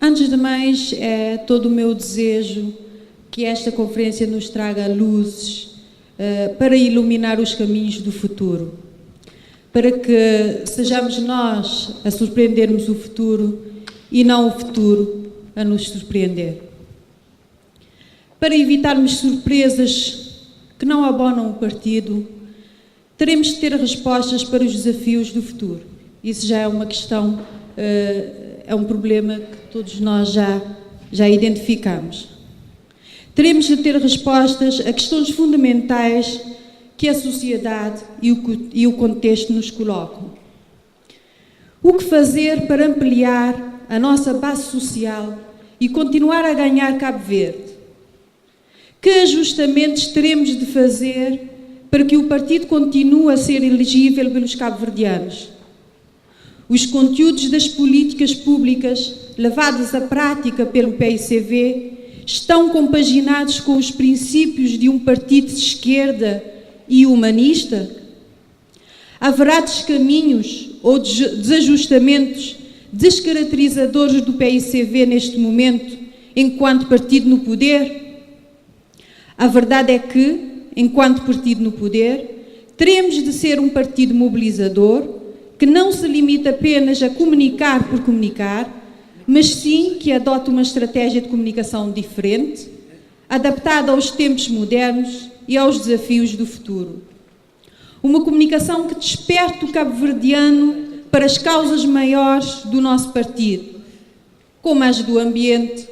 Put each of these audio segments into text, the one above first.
Antes de mais, é todo o meu desejo que esta conferência nos traga luzes para iluminar os caminhos do futuro, para que sejamos nós a surpreendermos o futuro e não o futuro a nos surpreender. Para evitarmos surpresas que não abonam o partido, teremos de ter respostas para os desafios do futuro. Isso já é uma questão, é um problema que todos nós já identificamos. Teremos de ter respostas a questões fundamentais que a sociedade e o contexto nos colocam. O que fazer para ampliar a nossa base social e continuar a ganhar Cabo Verde? Que ajustamentos teremos de fazer para que o partido continue a ser elegível pelos cabo-verdianos? Os conteúdos das políticas públicas levadas à prática pelo PICV estão compaginados com os princípios de um partido de esquerda e humanista? Haverá descaminhos ou desajustamentos descaracterizadores do PICV neste momento, enquanto partido no poder? A verdade é que, enquanto partido no poder, teremos de ser um partido mobilizador, que não se limita apenas a comunicar por comunicar, mas sim que adote uma estratégia de comunicação diferente, adaptada aos tempos modernos e aos desafios do futuro. Uma comunicação que desperte o cabo-verdiano para as causas maiores do nosso partido, como as do ambiente,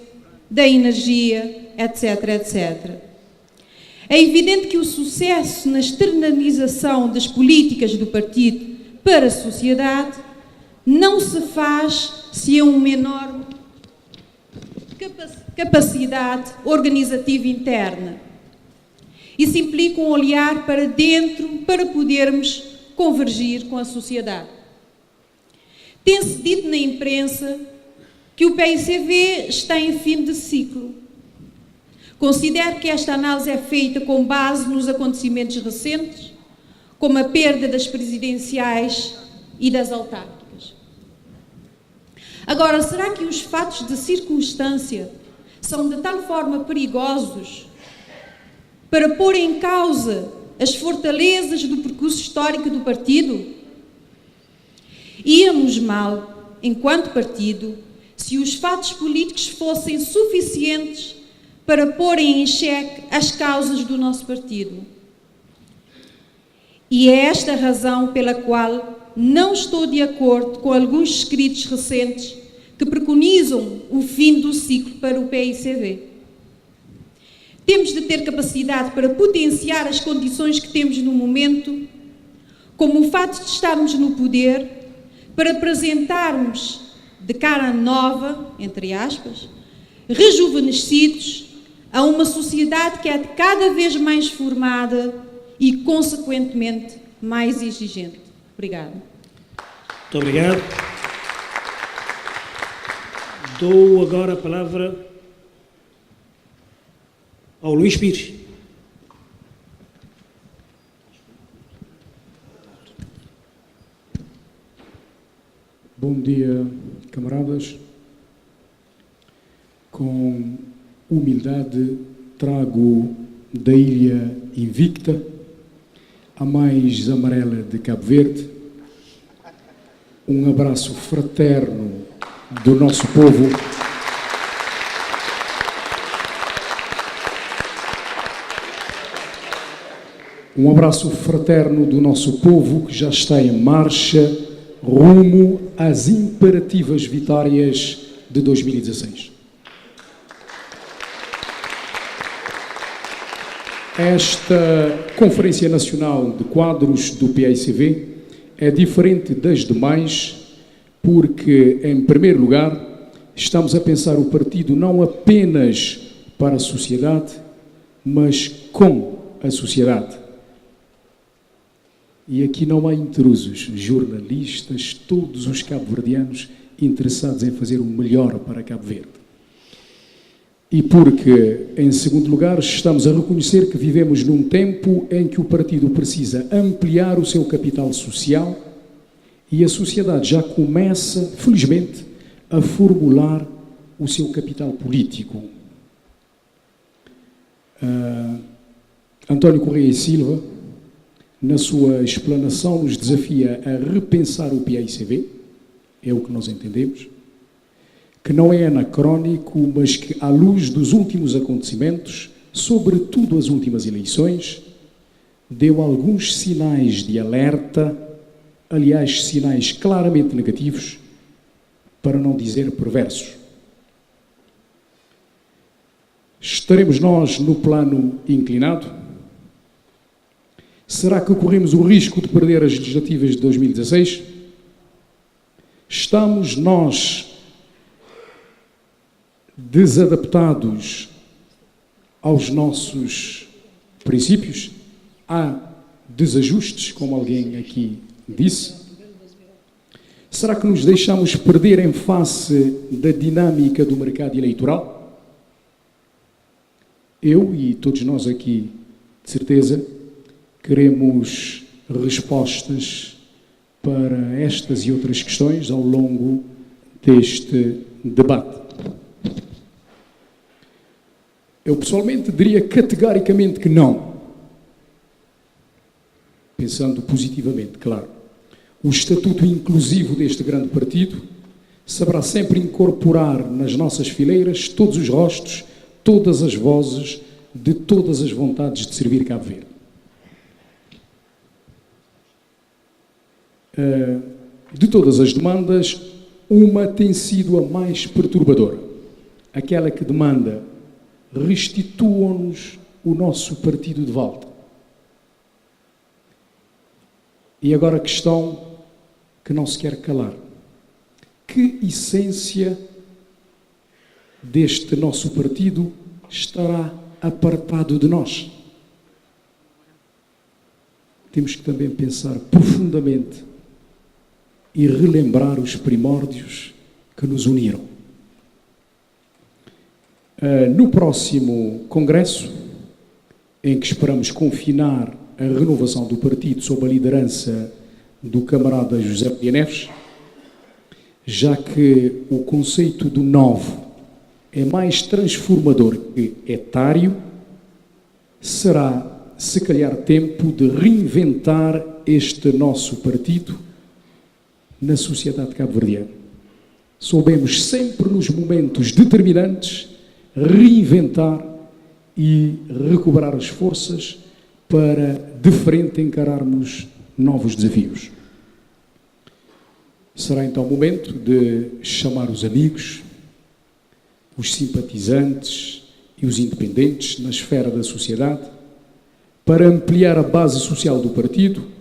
da energia, etc., etc. É evidente que o sucesso na externalização das políticas do partido para a sociedade não se faz se há uma enorme capacidade organizativa interna. Isso implica um olhar para dentro para podermos convergir com a sociedade. Tem-se dito na imprensa que o PICV está em fim de ciclo. Considero que esta análise é feita com base nos acontecimentos recentes, como a perda das presidenciais e das autárquicas. Agora, será que os fatos de circunstância são de tal forma perigosos para pôr em causa as fortalezas do percurso histórico do partido? Íamos mal, enquanto partido, se os fatos políticos fossem suficientes para porem em xeque as causas do nosso partido. E é esta a razão pela qual não estou de acordo com alguns escritos recentes que preconizam o fim do ciclo para o PICV. Temos de ter capacidade para potenciar as condições que temos no momento, como o fato de estarmos no poder, para apresentarmos de cara nova, entre aspas, rejuvenescidos, a uma sociedade que é cada vez mais formada e, consequentemente, mais exigente. Obrigada. Muito obrigado. Dou agora a palavra ao Luís Pires. Bom dia, camaradas. Com humildade trago da ilha invicta, a mais amarela de Cabo Verde, um abraço fraterno do nosso povo, um abraço fraterno do nosso povo que já está em marcha rumo às imperativas vitórias de 2016. Esta Conferência Nacional de Quadros do PICV é diferente das demais porque, em primeiro lugar, estamos a pensar o partido não apenas para a sociedade, mas com a sociedade. E aqui não há intrusos, jornalistas, todos os cabo-verdianos interessados em fazer o melhor para Cabo Verde. E porque, em segundo lugar, estamos a reconhecer que vivemos num tempo em que o partido precisa ampliar o seu capital social e a sociedade já começa, felizmente, a formular o seu capital político. António Correia e Silva, na sua explanação, nos desafia a repensar o PAICV, é o que nós entendemos, que não é anacrónico, mas que, à luz dos últimos acontecimentos, sobretudo as últimas eleições, deu alguns sinais de alerta, aliás, sinais claramente negativos, para não dizer perversos. Estaremos nós no plano inclinado? Será que corremos o risco de perder as legislativas de 2016? Estamos nós desadaptados aos nossos princípios? Há desajustes, como alguém aqui disse? Será que nos deixamos perder em face da dinâmica do mercado eleitoral? Eu e todos nós aqui, de certeza, queremos respostas para estas e outras questões ao longo deste debate. Eu, pessoalmente, diria categoricamente que não. Pensando positivamente, claro. O estatuto inclusivo deste grande partido saberá sempre incorporar nas nossas fileiras todos os rostos, todas as vozes, de todas as vontades de servir Cabo Verde. De todas as demandas, uma tem sido a mais perturbadora. Aquela que demanda: restituam-nos o nosso partido de volta. E agora a questão que não se quer calar: que essência deste nosso partido estará apartado de nós? Temos que também pensar profundamente e relembrar os primórdios que nos uniram. No próximo Congresso, em que esperamos confinar a renovação do partido sob a liderança do camarada José Maria Neves, já que o conceito do novo é mais transformador que etário, será, se calhar, tempo de reinventar este nosso partido na sociedade cabo-verdiana. Soubemos sempre, nos momentos determinantes, reinventar e recobrar as forças para, de frente, encararmos novos desafios. Será então o momento de chamar os amigos, os simpatizantes e os independentes na esfera da sociedade para ampliar a base social do partido,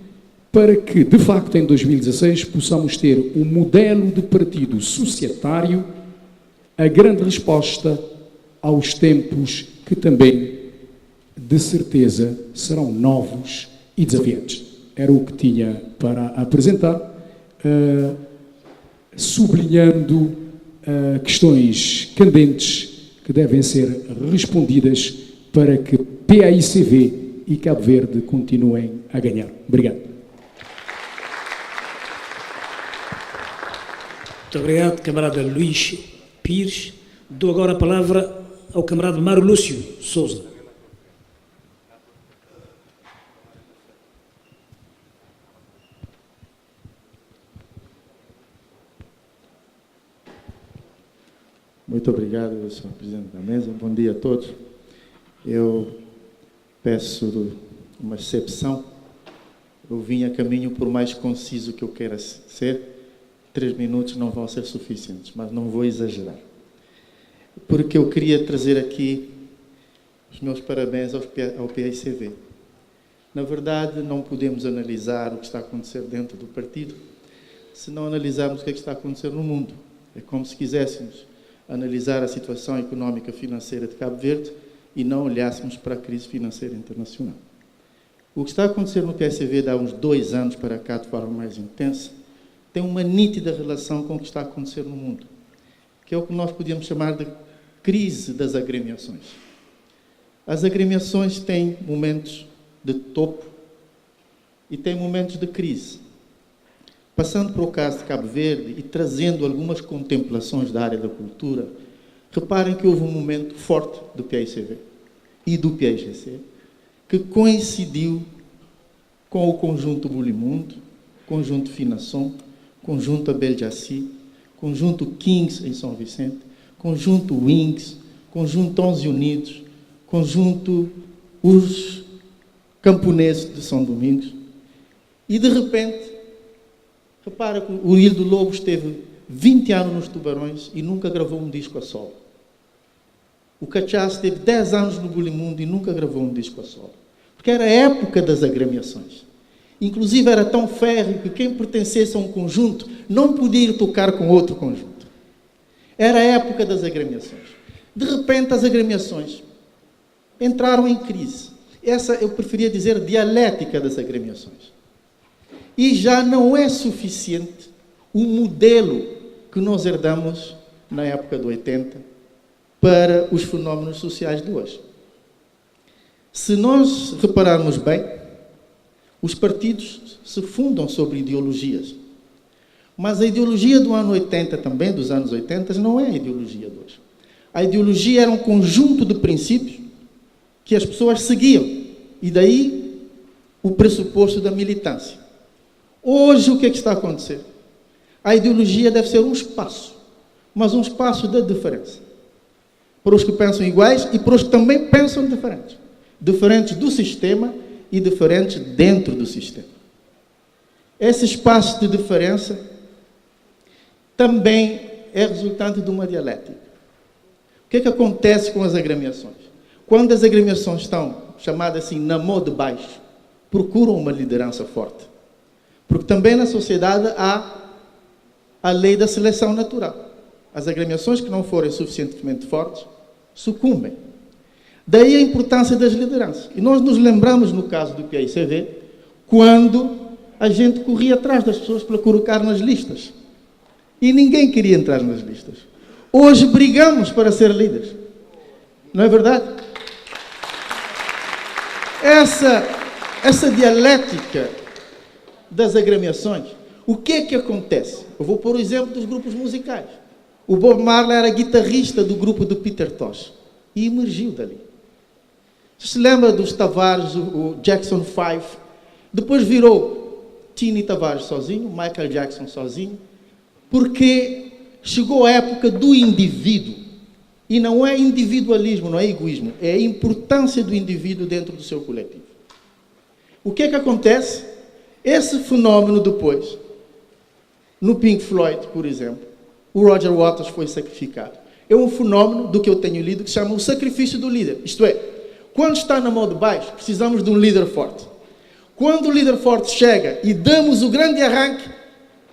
para que, de facto, em 2016 possamos ter um modelo de partido societário, a grande resposta aos tempos que também, de certeza, serão novos e desafiantes. Era o que tinha para apresentar, sublinhando questões candentes que devem ser respondidas para que PAICV e Cabo Verde continuem a ganhar. Obrigado. Muito obrigado, camarada Luís Pires. Dou agora a palavra ao camarada Mário Lúcio Souza. Muito obrigado, Sr. Presidente da Mesa. Bom dia a todos. Eu peço uma exceção. Eu vim a caminho, por mais conciso que eu queira ser, 3 minutos não vão ser suficientes, mas não vou exagerar. Porque eu queria trazer aqui os meus parabéns ao PAICV. Na verdade, não podemos analisar o que está a acontecer dentro do partido se não analisarmos o que está a acontecer no mundo. É como se quiséssemos analisar a situação económica e financeira de Cabo Verde e não olhássemos para a crise financeira internacional. O que está a acontecer no PAICV de há uns 2 anos para cá, de forma mais intensa, tem uma nítida relação com o que está a acontecer no mundo, que é o que nós podíamos chamar de crise das agremiações. As agremiações têm momentos de topo e têm momentos de crise. passando para o caso de Cabo Verde e trazendo algumas contemplações da área da cultura, reparem que houve um momento forte do PAICV e do PAIGC, que coincidiu com o conjunto Bulimundo, conjunto Finação, conjunto Abel Jaci, conjunto Kings em São Vicente, conjunto Wings, conjunto 11 Unidos, conjunto Os Camponeses de São Domingos. E, de repente, repara que o Hildo Lobo esteve 20 anos nos Tubarões e nunca gravou um disco a solo. O Cachaço teve 10 anos no Bulimundo e nunca gravou um disco a solo. Porque era a época das agremiações. Inclusive era tão férreo que quem pertencesse a um conjunto não podia ir tocar com outro conjunto. Era a época das agremiações. De repente as agremiações entraram em crise. Essa eu preferia dizer dialética das agremiações. E já não é suficiente o modelo que nós herdamos na época de 80 para os fenómenos sociais de hoje. Se nós repararmos bem, os partidos se fundam sobre ideologias. Mas a ideologia do ano 80 também, dos anos 80, não é a ideologia de hoje. A ideologia era um conjunto de princípios que as pessoas seguiam. E daí o pressuposto da militância. Hoje o que é que está a acontecer? A ideologia deve ser um espaço, mas um espaço de diferença. Para os que pensam iguais e para os que também pensam diferentes. Diferentes do sistema e diferentes dentro do sistema. Esse espaço de diferença também é resultante de uma dialética. O que é que acontece com as agremiações? Quando as agremiações estão chamadas assim na mão de baixo, procuram uma liderança forte. Porque também na sociedade há a lei da seleção natural. As agremiações que não forem suficientemente fortes sucumbem. Daí a importância das lideranças. E nós nos lembramos, no caso do PAICV, quando a gente corria atrás das pessoas para colocar nas listas. E ninguém queria entrar nas listas. Hoje brigamos para ser líderes. Não é verdade? Essa dialética das agremiações, o que é que acontece? Eu vou pôr o exemplo dos grupos musicais. O Bob Marley era guitarrista do grupo do Peter Tosh e emergiu dali. Você se lembra dos Tavares, o Jackson 5? Depois virou Tini Tavares sozinho, Michael Jackson sozinho, porque chegou a época do indivíduo. E não é individualismo, não é egoísmo, é a importância do indivíduo dentro do seu coletivo. O que é que acontece? Esse fenómeno depois, no Pink Floyd, por exemplo, o Roger Waters foi sacrificado. É um fenómeno do que eu tenho lido que se chama o sacrifício do líder. Isto é, quando está na mão de baixo, precisamos de um líder forte. Quando o líder forte chega e damos o grande arranque,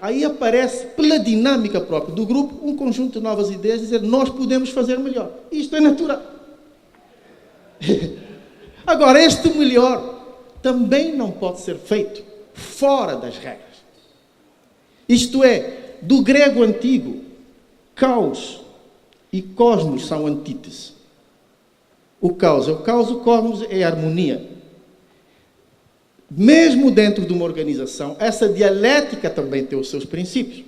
aí aparece, pela dinâmica própria do grupo, um conjunto de novas ideias, dizer, nós podemos fazer melhor. Isto é natural. Agora, este melhor também não pode ser feito fora das regras. Isto é, do grego antigo, caos e cosmos são antíteses. O caos é o caos, o cosmos é a harmonia. Mesmo dentro de uma organização, essa dialética também tem os seus princípios.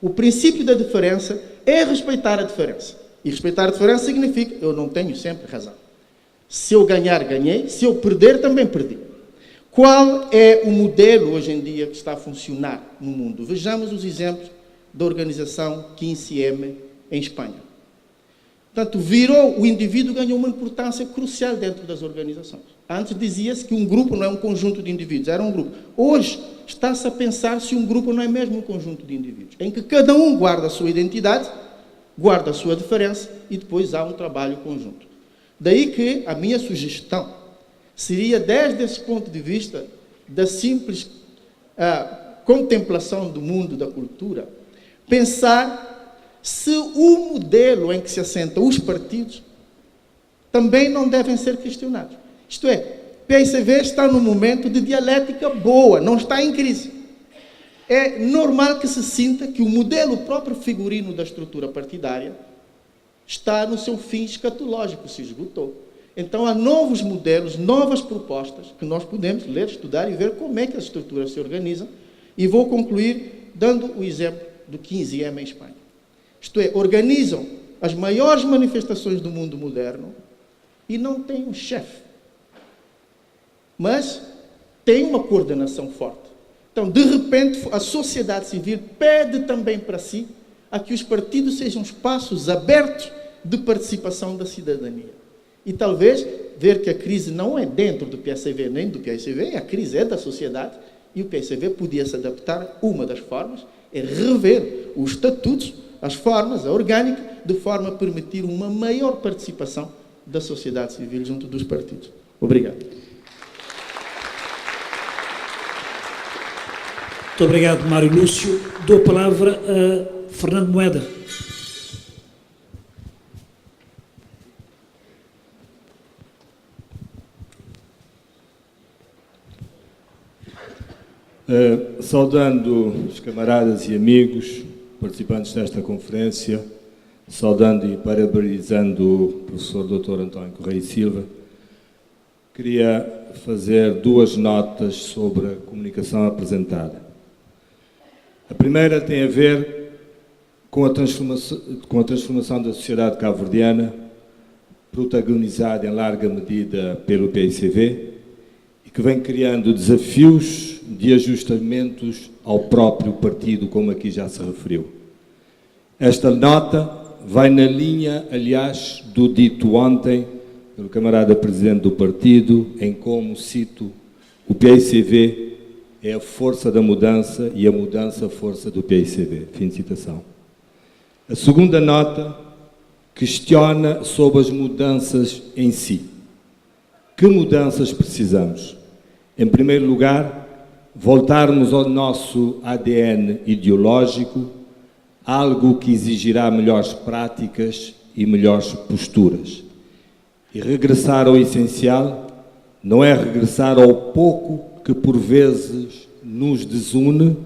O princípio da diferença é respeitar a diferença. E respeitar a diferença significa, eu não tenho sempre razão. Se eu ganhar, ganhei. Se eu perder, também perdi. Qual é o modelo hoje em dia que está a funcionar no mundo? Vejamos os exemplos da organização 15M em Espanha. Portanto, o indivíduo ganhou uma importância crucial dentro das organizações. Antes dizia-se que um grupo não é um conjunto de indivíduos, era um grupo. Hoje está-se a pensar se um grupo não é mesmo um conjunto de indivíduos, em que cada um guarda a sua identidade, guarda a sua diferença e depois há um trabalho conjunto. Daí que a minha sugestão seria, desde esse ponto de vista da simples contemplação do mundo da cultura, pensar se o modelo em que se assentam os partidos também não devem ser questionados. Isto é, PAICV está num momento de dialética boa, não está em crise. É normal que se sinta que o modelo próprio figurino da estrutura partidária está no seu fim escatológico, se esgotou. Então há novos modelos, novas propostas que nós podemos ler, estudar e ver como é que as estruturas se organizam E vou concluir dando o exemplo do 15M em Espanha. Isto é, organizam as maiores manifestações do mundo moderno e não têm um chefe, mas têm uma coordenação forte. Então, de repente, a sociedade civil pede também para si a que os partidos sejam espaços abertos de participação da cidadania. E talvez ver que a crise não é dentro do PSCV nem do PSCV, a crise é da sociedade, e o PSCV podia se adaptar. Uma das formas é rever os estatutos, as formas, a orgânica, de forma a permitir uma maior participação da sociedade civil junto dos partidos. Obrigado. Muito obrigado, Mário Lúcio. Dou a palavra a Fernando Moeda. Saudando os camaradas e amigos participantes desta conferência, saudando e parabenizando o professor Dr. António Correia e Silva, queria fazer duas notas sobre a comunicação apresentada. A primeira tem a ver com a transformação da sociedade cabo-verdiana, protagonizada em larga medida pelo PICV, e que vem criando desafios de ajustamentos ao próprio partido, como aqui já se referiu. Esta nota vai na linha, aliás, do dito ontem pelo camarada presidente do partido, em como, cito, o PICV é a força da mudança e a mudança a força do PICV. Fim de citação. A segunda nota questiona sobre as mudanças em si. Que mudanças precisamos? Em primeiro lugar, voltarmos ao nosso ADN ideológico, algo que exigirá melhores práticas e melhores posturas. E regressar ao essencial não é regressar ao pouco que por vezes nos desune,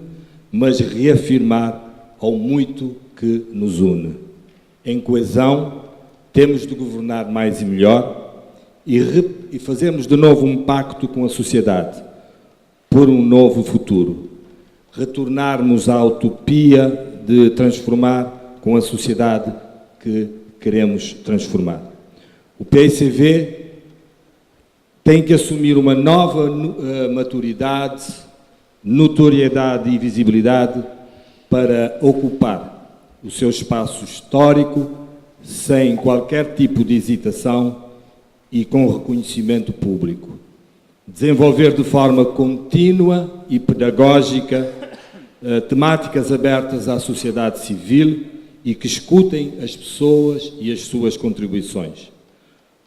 mas reafirmar ao muito que nos une. Em coesão, temos de governar mais e melhor e fazermos de novo um pacto com a sociedade por um novo futuro. Retornarmos à utopia de transformar com a sociedade que queremos transformar. O PICV tem que assumir uma nova maturidade, notoriedade e visibilidade para ocupar o seu espaço histórico sem qualquer tipo de hesitação e com reconhecimento público. Desenvolver de forma contínua e pedagógica temáticas abertas à sociedade civil e que escutem as pessoas e as suas contribuições.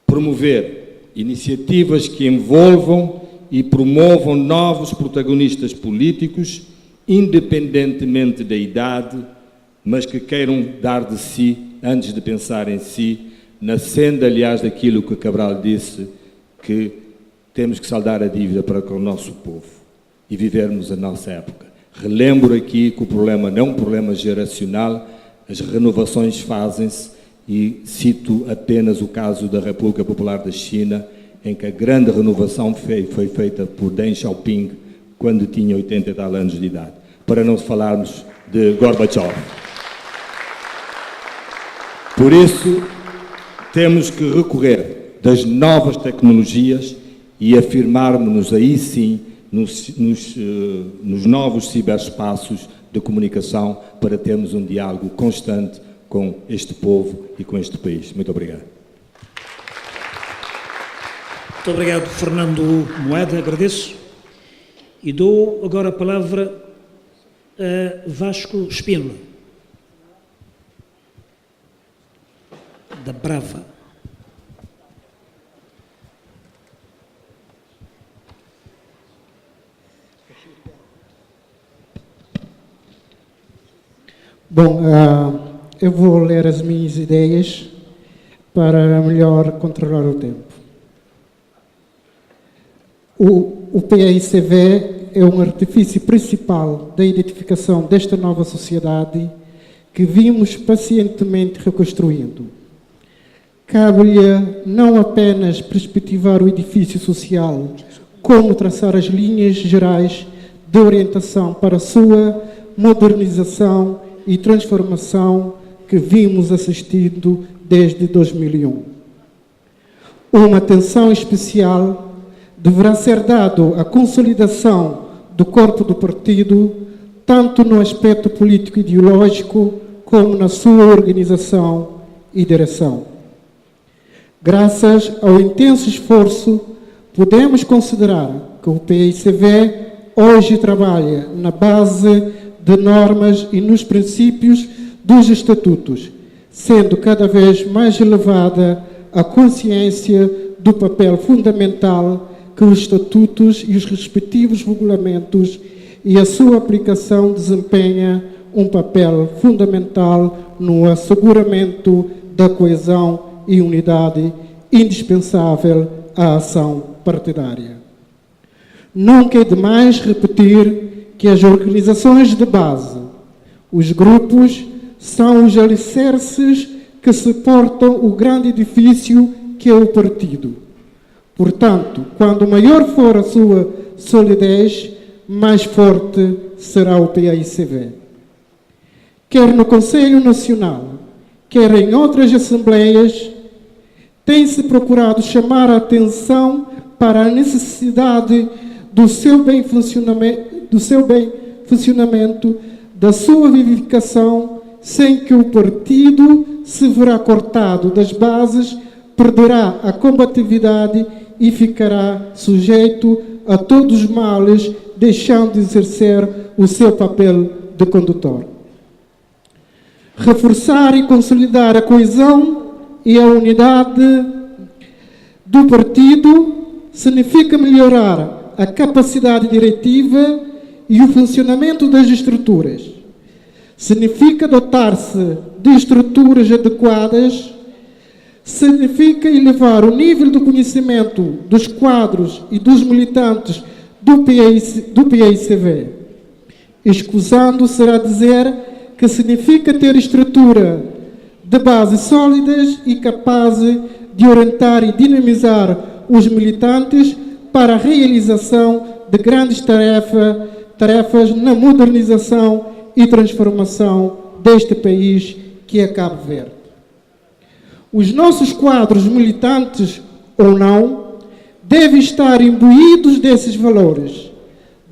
Promover iniciativas que envolvam e promovam novos protagonistas políticos, independentemente da idade, mas que queiram dar de si antes de pensar em si, na senda, aliás, daquilo que Cabral disse, que temos que saldar a dívida para com o nosso povo e vivermos a nossa época. Relembro aqui que o problema não é um problema geracional, as renovações fazem-se, e cito apenas o caso da República Popular da China, em que a grande renovação foi feita por Deng Xiaoping quando tinha 80 e tal anos de idade, para não falarmos de Gorbachev. Por isso, temos que recorrer das novas tecnologias e afirmarmos-nos aí sim nos novos ciberespaços de comunicação para termos um diálogo constante com este povo e com este país. Muito obrigado. Muito obrigado, Fernando Moeda, agradeço. E dou agora a palavra a Vasco Espínola, da Brava. Bom, eu vou ler as minhas ideias para melhor controlar o tempo. O PICV é um artifício principal da identificação desta nova sociedade que vimos pacientemente reconstruindo. Cabe-lhe não apenas perspectivar o edifício social, como traçar as linhas gerais de orientação para a sua modernização e transformação que vimos assistindo desde 2001. Uma atenção especial deverá ser dada à consolidação do corpo do partido, tanto no aspecto político-ideológico como na sua organização e direção. Graças ao intenso esforço, podemos considerar que o PICV hoje trabalha na base de normas e nos princípios dos estatutos, sendo cada vez mais elevada a consciência do papel fundamental que os estatutos e os respectivos regulamentos e a sua aplicação desempenha um papel fundamental no asseguramento da coesão e unidade indispensável à ação partidária. Nunca é demais repetir que as organizações de base, os grupos, são os alicerces que suportam o grande edifício que é o partido. Portanto, quanto maior for a sua solidez, mais forte será o PAICV. Quer no Conselho Nacional, quer em outras assembleias, tem-se procurado chamar a atenção para a necessidade do seu bem funcionamento, da sua vivificação, sem que o partido se verá cortado das bases, perderá a combatividade e ficará sujeito a todos os males, deixando de exercer o seu papel de condutor. Reforçar e consolidar a coesão e a unidade do partido significa melhorar a capacidade diretiva e o funcionamento das estruturas. Significa dotar-se de estruturas adequadas, significa elevar o nível de conhecimento dos quadros e dos militantes do PAICV. Escusando será dizer que significa ter estrutura de bases sólidas e capazes de orientar e dinamizar os militantes para a realização de grandes tarefas na modernização e transformação deste país que é Cabo Verde. Os nossos quadros militantes, ou não, devem estar imbuídos desses valores,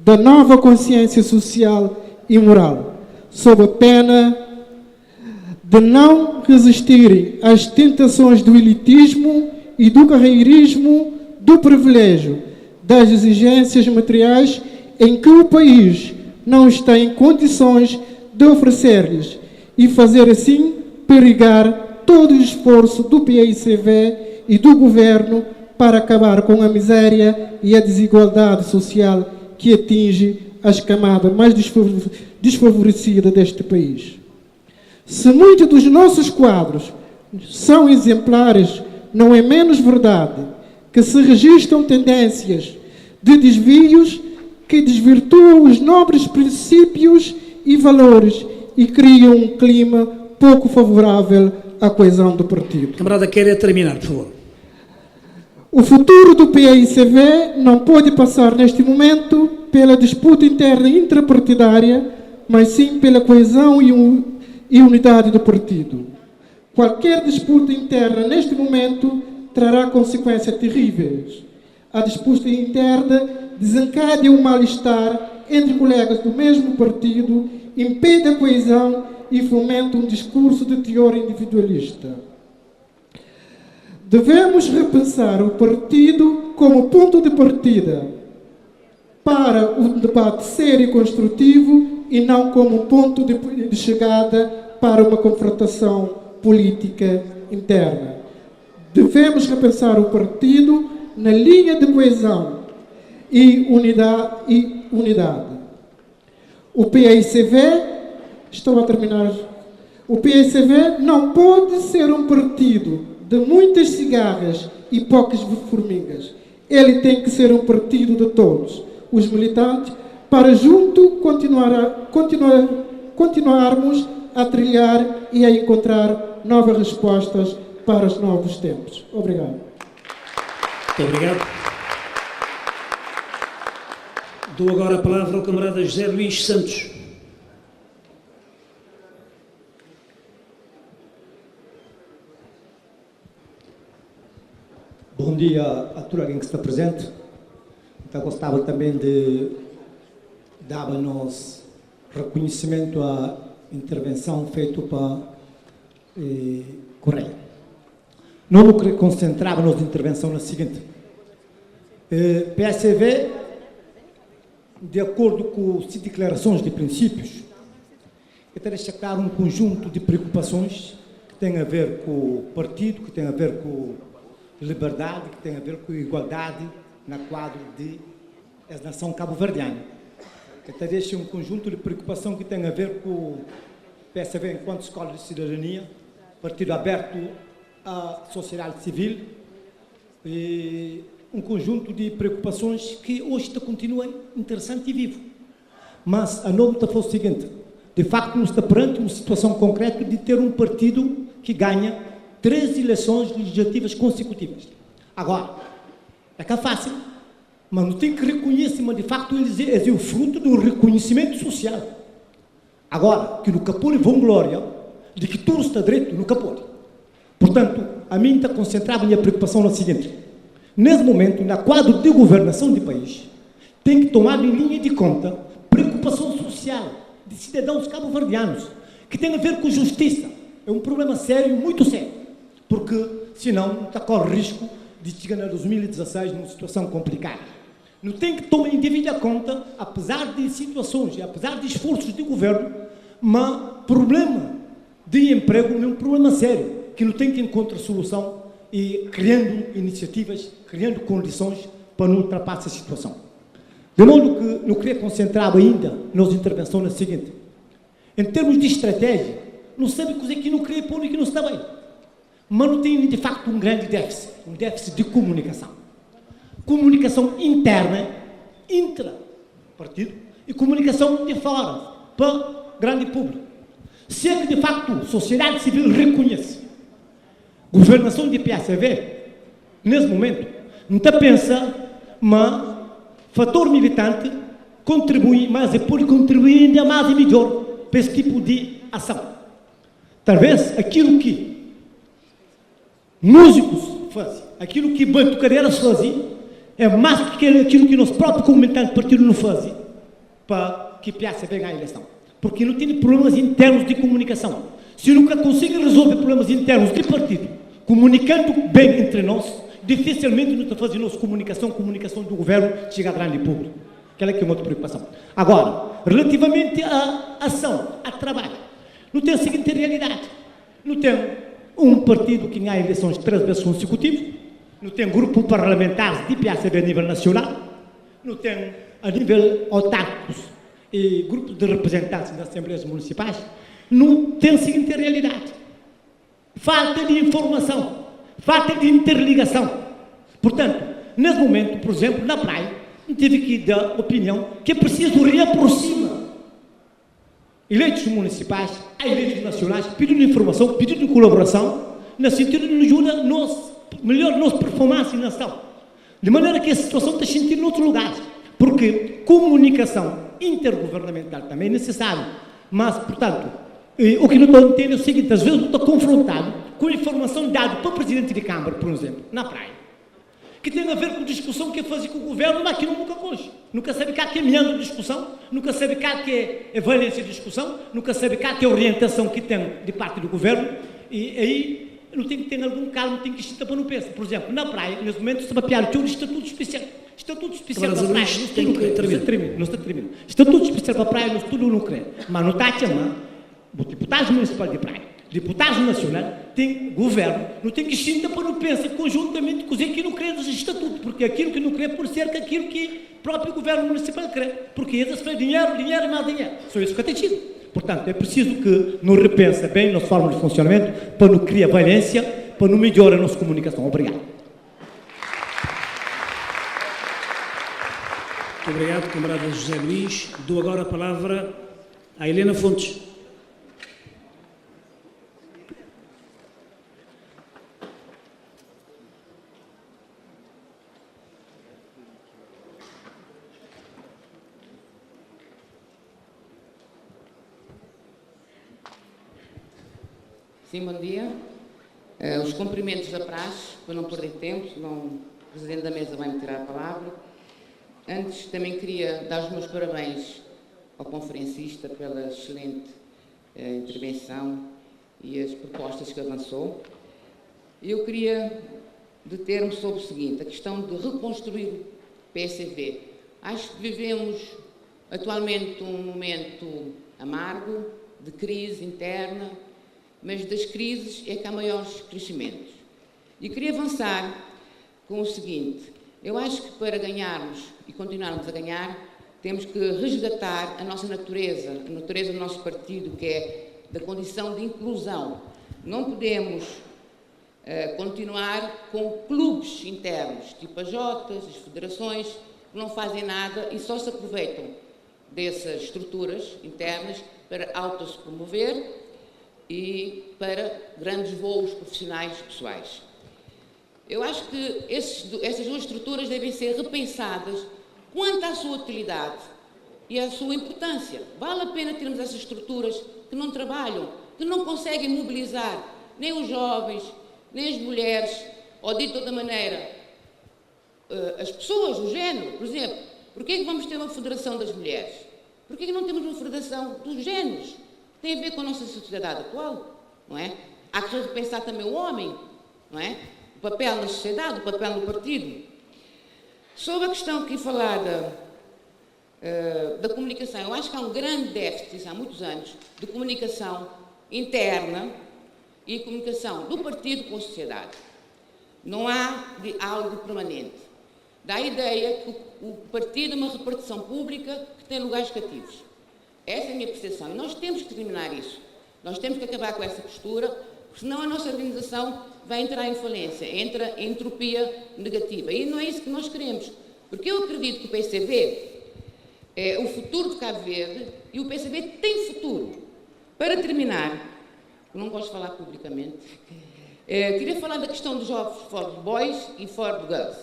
da nova consciência social e moral, sob a pena de não resistirem às tentações do elitismo e do carreirismo, do privilégio, das exigências materiais em que o país não está em condições de oferecer-lhes e fazer assim perigar todo o esforço do PAICV e do governo para acabar com a miséria e a desigualdade social que atinge as camadas mais desfavorecidas deste país. Se muitos dos nossos quadros são exemplares, não é menos verdade que se registram tendências de desvios que desvirtuam os nobres princípios e valores e criam um clima pouco favorável à coesão do partido. Camarada, quer terminar, por favor. O futuro do PAICV não pode passar neste momento pela disputa interna intrapartidária, mas sim pela coesão e unidade do partido. Qualquer disputa interna neste momento trará consequências terríveis. A disputa interna desencadeia um mal-estar entre colegas do mesmo partido, impede a coesão e fomenta um discurso de teor individualista. Devemos repensar o partido como ponto de partida para um debate sério e construtivo e não como ponto de chegada para uma confrontação política interna. Devemos repensar o partido na linha de coesão e unidade. O PAICV, estou a terminar, o PAICV não pode ser um partido de muitas cigarras e poucas formigas. Ele tem que ser um partido de todos, os militantes, para junto continuarmos a trilhar e a encontrar novas respostas para os novos tempos. Obrigado. Muito obrigado. Dou agora a palavra ao camarada José Luís Santos. Bom dia a todo alguém que está presente. Então, gostava também de dar-nos reconhecimento à intervenção feita para Correia. Não me queria concentrar na intervenção na seguinte. PSV, de acordo com as declarações de princípios, eu quero destacar um conjunto de preocupações que têm a ver com o partido, que têm a ver com liberdade, que tem a ver com igualdade na quadro da nação cabo-verdiana. Que deixa um conjunto de preocupação que tem a ver com o PSV enquanto escola de cidadania, partido aberto à sociedade civil, e um conjunto de preocupações que hoje continuam interessante e vivo. Mas a nota foi o seguinte: de facto, nos está perante uma situação concreta de ter um partido que ganha 3 eleições legislativas consecutivas. Agora, é que é fácil, mas não tem que reconhecer, mas de facto eles é o fruto do reconhecimento social. Agora, que no capone vão glória, de que tudo está direito no capone. Portanto, a mim está concentrada a minha preocupação no seguinte: nesse momento, na quadro de governação do país, tem que tomar em linha de conta preocupação social de cidadãos cabo-verdianos, que tem a ver com justiça. É um problema sério, muito sério, porque senão está corre risco de chegar em 2016 numa situação complicada. Não tem que tomar em devida conta, apesar de situações e apesar de esforços de governo, mas problema de emprego é um problema sério, que não tem que encontrar solução e criando iniciativas, criando condições para não ultrapassar a situação. De modo que não queria concentrar ainda nas intervenções na seguinte: em termos de estratégia, não sabe coisa que não queria pôr e que não está bem. Mas não tem, de facto, um grande déficit, um déficit de comunicação. Comunicação interna, intra-partido, e comunicação de fora, para o grande público. Se é que, de facto, a sociedade civil reconhece governação de PSV, nesse momento, não está a pensar, mas fator militante contribui, mas é por contribuir ainda mais e melhor para esse tipo de ação. Talvez aquilo que músicos fazem, aquilo que batucadeiras fazem, é mais do que aquilo que nós próprios comentantes do partido não fazem para que PSV ganhe a eleição. Porque não tem problemas internos de comunicação. Se nunca conseguem resolver problemas internos de partido, comunicando bem entre nós, dificilmente não está fazendo nossa comunicação do governo chega a grande público. Aquela que é uma outra preocupação. Agora, relativamente à ação, a trabalho, não tem a seguinte realidade: não tem um partido que ganha eleições 3 vezes consecutivas, não tem grupo parlamentar de PSV a nível nacional, não tem a nível autárquicos e grupos de representantes das Assembleias Municipais, não tem a seguinte realidade: falta de informação, falta de interligação. Portanto, nesse momento, por exemplo, na praia, tive que dar opinião que é preciso reaproximar eleitos municipais a eleitos nacionais, pedindo informação, pedindo colaboração, no sentido de nos ajudar melhor nossa performance na ação. De maneira que a situação está sentindo em outros lugares. Porque comunicação intergovernamental também é necessária. Mas, portanto, o que não estou entendendo é o seguinte: às vezes não estou confrontado com informação dada para o Presidente de Câmara, por exemplo, na praia, que tem a ver com discussão que faz com o governo, mas que nunca coge. Nunca sabe cá que é meandro de discussão, nunca sabe cá que é valência de discussão, nunca sabe cá que é orientação que tem de parte do governo, e aí não tem que ter algum calmo, não tem que estar para não pensar. Por exemplo, na praia, nesse momento, se mapear o estatuto especial. Estatuto especial para a praia, não está terminando. Estatuto especial para a praia, não estudo não crê. Mas não está a chamar o deputado municipal de praia, deputado nacional, tem governo, não tem que estar para não pensar conjuntamente com aquilo que não crê nos estatutos, porque aquilo que não crê por ser que aquilo que o próprio governo municipal crê, porque eles fazem dinheiro e mais dinheiro. Só isso que tem tido. Portanto, é preciso que nos repense bem nas formas de funcionamento para não criar valência, para não melhorar a nossa comunicação. Obrigado. Muito obrigado, camarada José Luís. Dou agora a palavra à Helena Fontes. Sim, bom dia. Os cumprimentos da praxe, para não perder tempo, senão o Presidente da Mesa vai me tirar a palavra. Antes, também queria dar os meus parabéns ao conferencista pela excelente intervenção e as propostas que avançou. Eu queria deter-me sobre o seguinte, a questão de reconstruir o PSV. Acho que vivemos atualmente um momento amargo, de crise interna, mas das crises é que há maiores crescimentos. E queria avançar com o seguinte, eu acho que para ganharmos e continuarmos a ganhar, temos que resgatar a nossa natureza, a natureza do nosso partido, que é da condição de inclusão. Não podemos continuar com clubes internos, tipo as Jotas, as federações, que não fazem nada e só se aproveitam dessas estruturas internas para auto-se promover e para grandes voos profissionais pessoais. Eu acho que essas duas estruturas devem ser repensadas quanto à sua utilidade e à sua importância. Vale a pena termos essas estruturas que não trabalham, que não conseguem mobilizar nem os jovens, nem as mulheres, ou de toda maneira, as pessoas, o género. Por exemplo, porquê é que vamos ter uma federação das mulheres? Porquê é que não temos uma federação dos géneros? Tem a ver com a nossa sociedade atual, não é? Há que repensar também o homem, não é? O papel na sociedade, o papel no partido. Sobre a questão aqui falada da comunicação, eu acho que há um grande déficit, há muitos anos, de comunicação interna e comunicação do partido com a sociedade. Não há algo permanente. Dá a ideia que o partido é uma repartição pública que tem lugares cativos. Essa é a minha percepção. E nós temos que terminar isso. Nós temos que acabar com essa postura, porque senão a nossa organização vai entrar em falência, entra em entropia negativa. E não é isso que nós queremos. Porque eu acredito que o PCV é o futuro de Cabo Verde e o PCV tem futuro. Para terminar, eu não gosto de falar publicamente, queria falar da questão dos jovens Ford Boys e Ford Girls.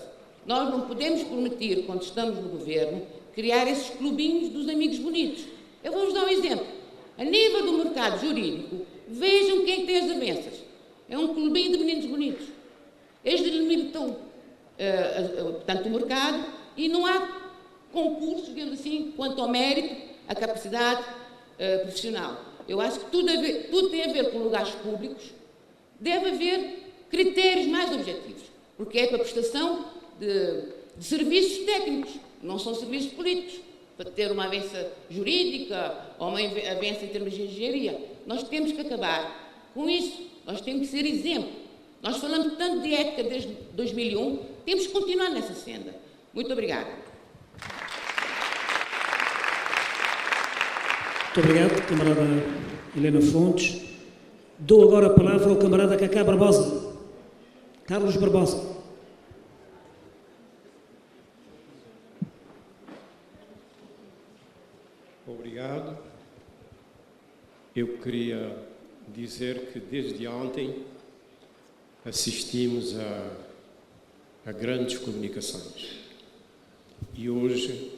Nós não podemos permitir, quando estamos no governo, criar esses clubinhos dos amigos bonitos. Eu vou-vos dar um exemplo. A nível do mercado jurídico, vejam quem tem as avanças. É um clubinho de meninos bonitos. Eles delimitam, portanto, o mercado e não há concursos, digamos assim, quanto ao mérito, à capacidade profissional. Eu acho que tudo tem a ver com lugares públicos. Deve haver critérios mais objetivos, porque é para a prestação de serviços técnicos, não são serviços políticos. Para ter uma avança jurídica ou uma avança em termos de engenharia. Nós temos que acabar com isso. Nós temos que ser exemplo. Nós falamos tanto de ética desde 2001, temos que continuar nessa senda. Muito obrigada. Muito obrigado, camarada Helena Fontes. Dou agora a palavra ao camarada Cacá Barbosa. Carlos Barbosa. Obrigado. Eu queria dizer que desde ontem assistimos a grandes comunicações. E hoje,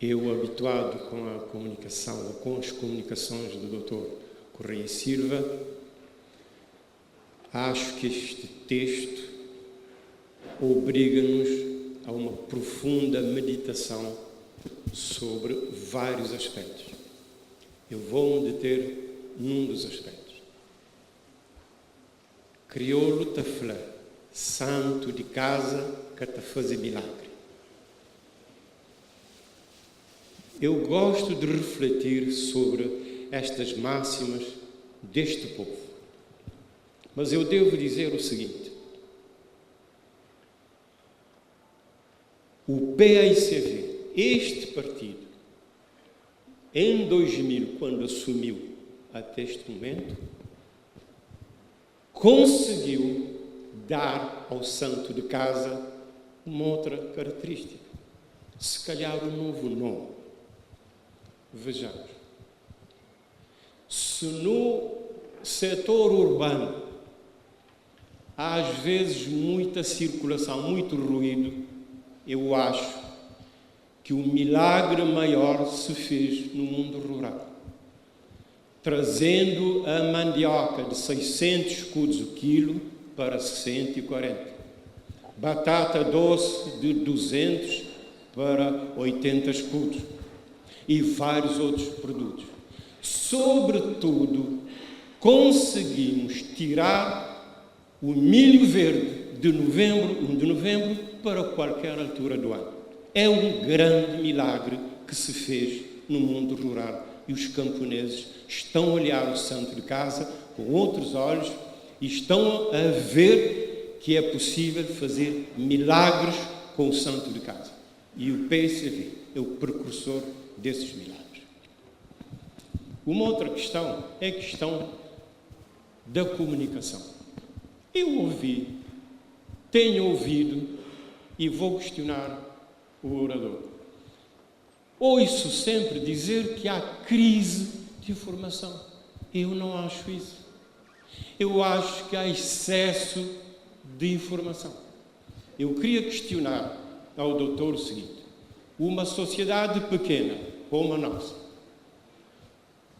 eu, habituado com a comunicação, ou com as comunicações do Dr. Correia Silva, acho que este texto obriga-nos a uma profunda meditação sobre vários aspectos. Eu vou-me deter num dos aspectos. Crioulo tafla, santo de casa que te faz milagre. Eu gosto de refletir sobre estas máximas deste povo. Mas eu devo dizer o seguinte: o PAICV, este partido, em 2000, quando assumiu até este momento, conseguiu dar ao santo de casa uma outra característica, se calhar um novo nome. Vejamos, se no setor urbano há às vezes muita circulação, muito ruído, eu acho que o milagre maior se fez no mundo rural. trazendo a mandioca de 600 escudos o quilo para 640. Batata doce de 200 para 80 escudos. E vários outros produtos. Sobretudo, conseguimos tirar o milho verde de novembro para qualquer altura do ano. É um grande milagre que se fez no mundo rural e os camponeses estão a olhar o santo de casa com outros olhos e estão a ver que é possível fazer milagres com o santo de casa. E o PSV é o precursor desses milagres. Uma outra questão é a questão da comunicação. Eu tenho ouvido e vou questionar o orador. Ouço sempre dizer que há crise de informação. Eu não acho isso. Eu acho que há excesso de informação. Eu queria questionar ao doutor o seguinte: uma sociedade pequena como a nossa,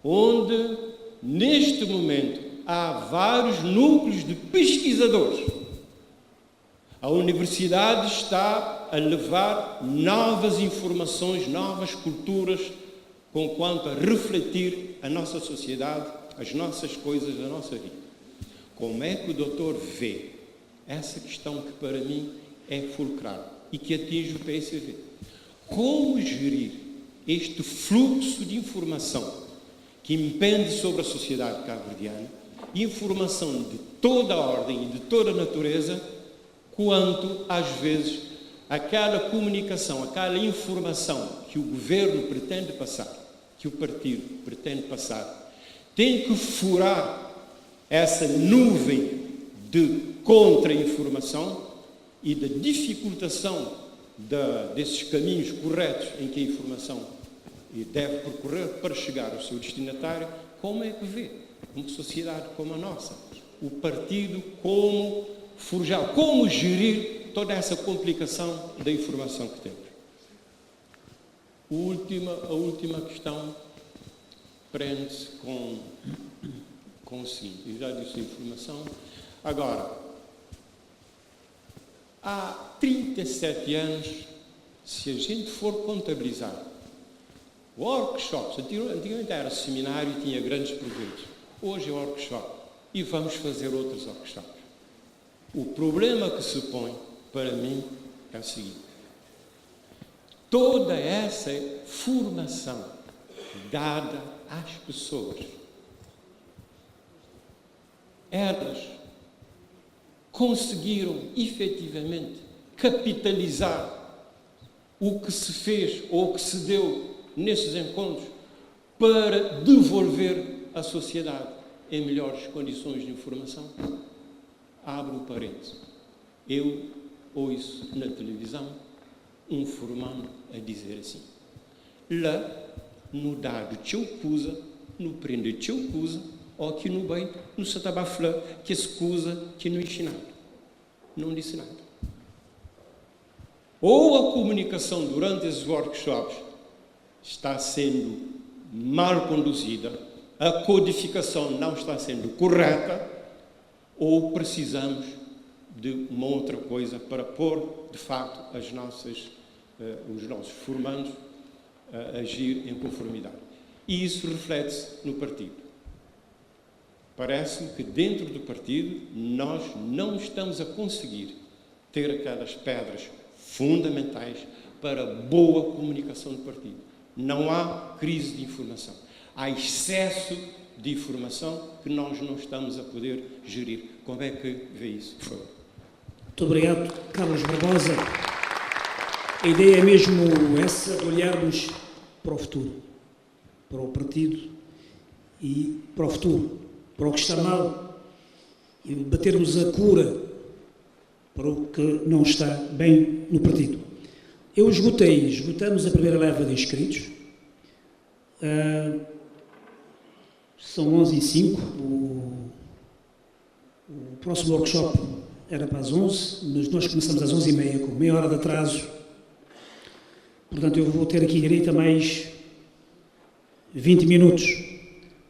onde neste momento há vários núcleos de pesquisadores, a universidade está a levar novas informações, novas culturas, com quanto a refletir a nossa sociedade, as nossas coisas, a nossa vida. Como é que o doutor vê essa questão que para mim é fulcral e que atinge o PSV? Como gerir este fluxo de informação que impende sobre a sociedade cabo-verdiana, informação de toda a ordem e de toda a natureza, quanto, às vezes, aquela comunicação, aquela informação que o governo pretende passar, que o partido pretende passar, tem que furar essa nuvem de contra-informação e da dificultação desses caminhos corretos em que a informação deve percorrer para chegar ao seu destinatário. Como é que vê uma sociedade como a nossa, o partido, como forjar, como gerir toda essa complicação da informação que temos? A última questão prende-se com o seguinte: eu já disse a informação. Agora, há 37 anos, se a gente for contabilizar workshops, antigamente era seminário e tinha grandes projetos, hoje é workshop e vamos fazer outros workshops. O problema que se põe, para mim, é o seguinte: toda essa formação dada às pessoas, elas conseguiram efetivamente capitalizar o que se fez ou o que se deu nesses encontros para devolver à sociedade em melhores condições de informação? Abro um parênteses. Eu ouço na televisão um formando a dizer assim: lá no dado Tchoucusa, no prende Tchoucusa, ou aqui no bem, no Satabaflã, que se cusa, que não ensinado. Não disse nada. Ou a comunicação durante esses workshops está sendo mal conduzida, a codificação não está sendo correta, ou precisamos de uma outra coisa para pôr, de facto, os nossos formandos a agir em conformidade. E isso reflete-se no partido. Parece-me que dentro do partido nós não estamos a conseguir ter aquelas pedras fundamentais para boa comunicação do partido. Não há crise de informação. Há excesso de informação que nós não estamos a poder gerir. Como é que vê isso, por favor? Muito obrigado, Carlos Barbosa. A ideia é mesmo essa, de olharmos para o futuro, para o partido e para o futuro, para o que está mal, e batermos a cura para o que não está bem no partido. Esgotamos a primeira leva de inscritos. São 11h05. O próximo workshop era para as 11, mas nós começamos às 11h30, com meia hora de atraso. Portanto, eu vou ter aqui direito a mais 20 minutos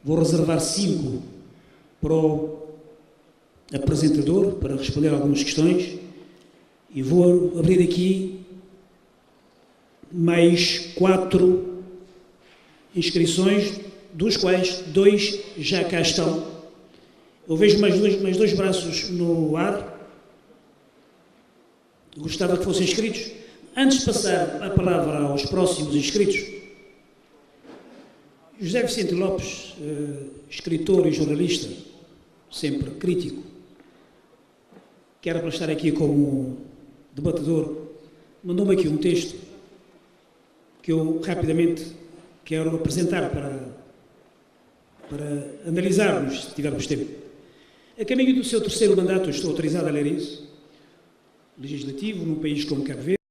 Vou reservar 5 para o apresentador, para responder a algumas questões, e vou abrir aqui mais 4 inscrições, dos quais 2 já cá estão. Eu vejo mais dois braços no ar. Gostava que fossem inscritos. Antes de passar a palavra aos próximos inscritos, José Vicente Lopes, escritor e jornalista, sempre crítico, que era para estar aqui como debatedor, mandou-me aqui um texto que eu rapidamente quero apresentar para analisarmos, se tivermos tempo. A caminho do seu terceiro mandato, eu estou autorizado a ler isso, legislativo, num país como Cabo Verde,